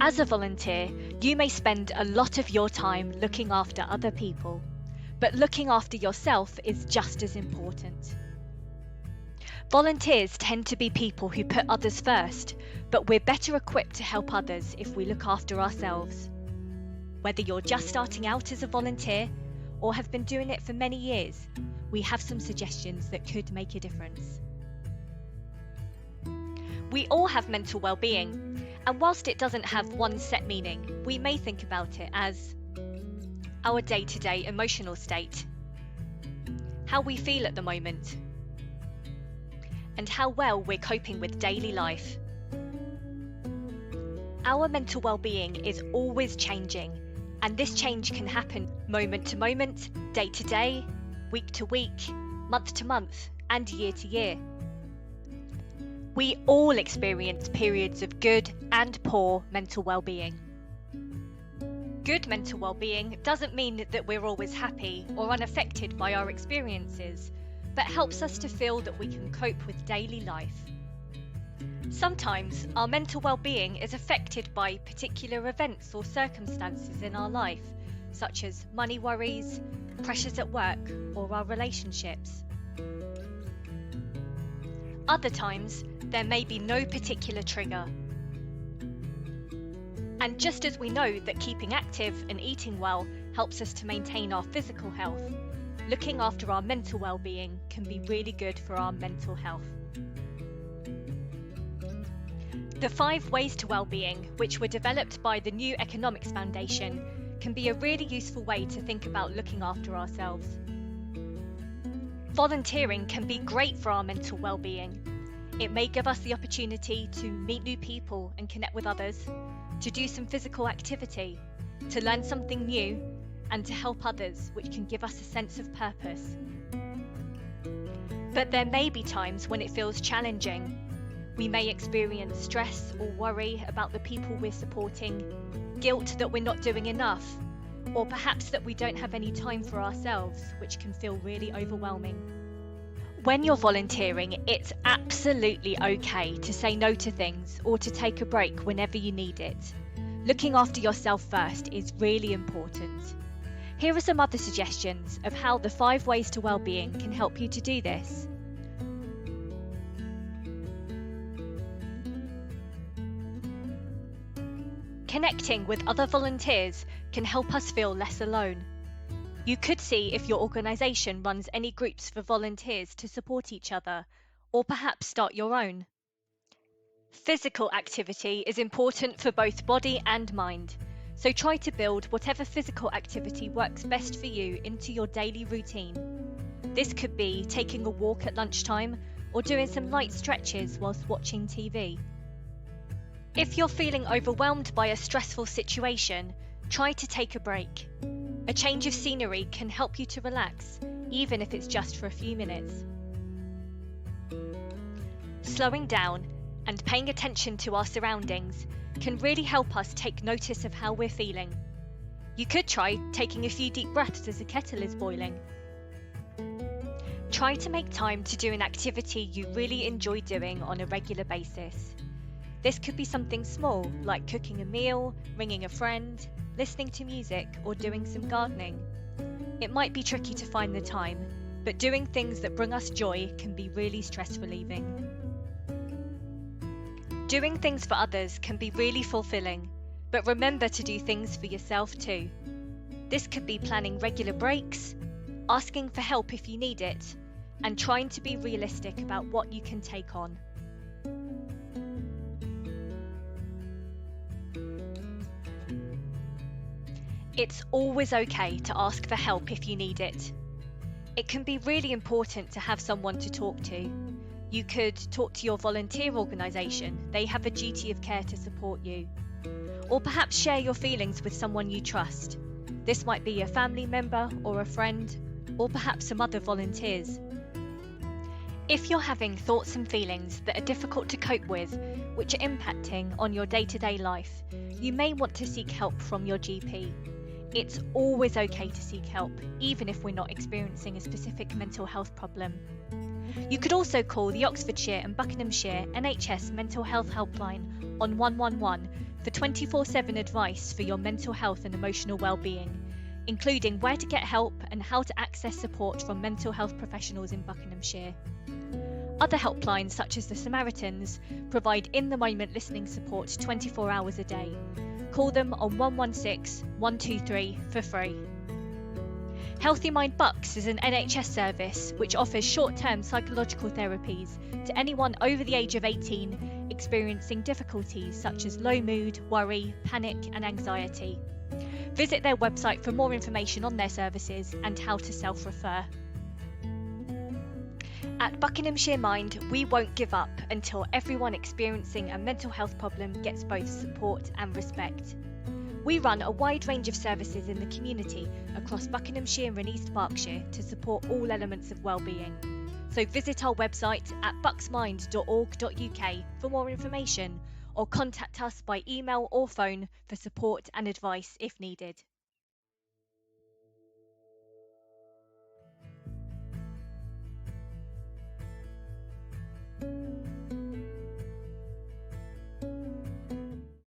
As a volunteer, you may spend a lot of your time looking after other people, but looking after yourself is just as important. Volunteers tend to be people who put others first, but we're better equipped to help others if we look after ourselves. Whether you're just starting out as a volunteer or have been doing it for many years, we have some suggestions that could make a difference. We all have mental well-being, and whilst it doesn't have one set meaning, we may think about it as our day-to-day emotional state, how we feel at the moment, and how well we're coping with daily life. Our mental well-being is always changing, and this change can happen moment to moment, day to day, week to week, month to month, and year to year. We all experience periods of good and poor mental well-being. Good mental well-being doesn't mean that we're always happy or unaffected by our experiences, but helps us to feel that we can cope with daily life. Sometimes our mental well-being is affected by particular events or circumstances in our life, such as money worries, pressures at work, or our relationships. Other times, there may be no particular trigger. And just as we know that keeping active and eating well helps us to maintain our physical health, looking after our mental well-being can be really good for our mental health. The 5 ways to well-being, which were developed by the New Economics Foundation, can be a really useful way to think about looking after ourselves. Volunteering can be great for our mental well-being. It may give us the opportunity to meet new people and connect with others, to do some physical activity, to learn something new, and to help others, which can give us a sense of purpose. But there may be times when it feels challenging. We may experience stress or worry about the people we're supporting, guilt that we're not doing enough, or perhaps that we don't have any time for ourselves, which can feel really overwhelming. When you're volunteering, it's absolutely okay to say no to things or to take a break whenever you need it. Looking after yourself first is really important. Here are some other suggestions of how the 5 ways to well-being can help you to do this. Connecting with other volunteers can help us feel less alone. You could see if your organisation runs any groups for volunteers to support each other, or perhaps start your own. Physical activity is important for both body and mind, so try to build whatever physical activity works best for you into your daily routine. This could be taking a walk at lunchtime or doing some light stretches whilst watching TV. If you're feeling overwhelmed by a stressful situation, try to take a break. A change of scenery can help you to relax, even if it's just for a few minutes. Slowing down and paying attention to our surroundings can really help us take notice of how we're feeling. You could try taking a few deep breaths as a kettle is boiling. Try to make time to do an activity you really enjoy doing on a regular basis. This could be something small, like cooking a meal, ringing a friend, listening to music, or doing some gardening. It might be tricky to find the time, but doing things that bring us joy can be really stress relieving. Doing things for others can be really fulfilling, but remember to do things for yourself too. This could be planning regular breaks, asking for help if you need it, and trying to be realistic about what you can take on. It's always okay to ask for help if you need it. It can be really important to have someone to talk to. You could talk to your volunteer organisation. They have a duty of care to support you. Or perhaps share your feelings with someone you trust. This might be a family member or a friend, or perhaps some other volunteers. If you're having thoughts and feelings that are difficult to cope with, which are impacting on your day-to-day life, you may want to seek help from your GP. It's always okay to seek help, even if we're not experiencing a specific mental health problem. You could also call the Oxfordshire and Buckinghamshire NHS Mental Health Helpline on 111 for 24/7 advice for your mental health and emotional well-being, including where to get help and how to access support from mental health professionals in Buckinghamshire. Other helplines, such as the Samaritans, provide in-the-moment listening support 24 hours a day. Call them on 116 123 for free. Healthy Mind Bucks is an NHS service which offers short-term psychological therapies to anyone over the age of 18 experiencing difficulties such as low mood, worry, panic and anxiety. Visit their website for more information on their services and how to self-refer. At Buckinghamshire Mind, we won't give up until everyone experiencing a mental health problem gets both support and respect. We run a wide range of services in the community across Buckinghamshire and East Berkshire to support all elements of wellbeing. So visit our website at bucksmind.org.uk for more information, or contact us by email or phone for support and advice if needed.